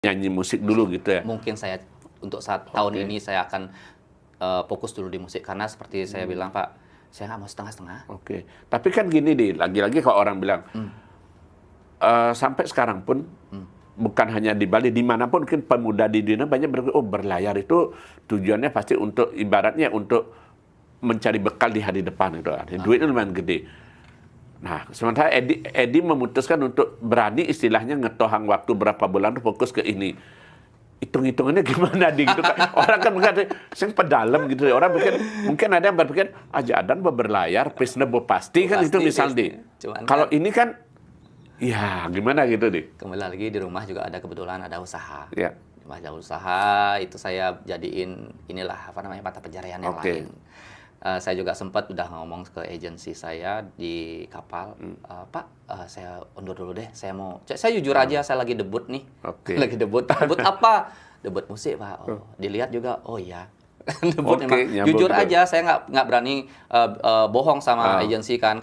nyanyi musik dulu gitu ya? Mungkin saya untuk tahun ini saya akan fokus dulu di musik karena seperti saya bilang Pak, saya nggak mau setengah-setengah. Oke. Tapi kan gini nih, lagi-lagi kalau orang bilang sampai sekarang pun bukan hanya di Bali, dimanapun mungkin pemuda di dunia banyak berpikir, oh berlayar itu tujuannya pasti untuk ibaratnya untuk mencari bekal di hari depan itu. Duitnya lumayan gede. Nah, sementara Edi memutuskan untuk berani istilahnya ngetohang waktu berapa bulan fokus ke ini. Hitung-hitungannya gimana di gitu kan. Orang kan mungkin sing pedalam gitu. Orang mungkin ada yang berpikir aja adan berlayar, pesna pasti kan itu misalnya. Kalau ini kan ya gimana gitu deh. Kembali lagi di rumah juga ada kebetulan ada usaha. Ya. Ada usaha itu saya jadiin inilah apa namanya mata pencarian yang lain. Saya juga sempat udah ngomong ke agensi saya di kapal, Pak, saya undur dulu deh, saya jujur aja, saya lagi debut nih, lagi debut apa? Debut musik Pak, dilihat juga, oh iya, debut memang, jujur aja, saya nggak berani bohong sama agensi kan.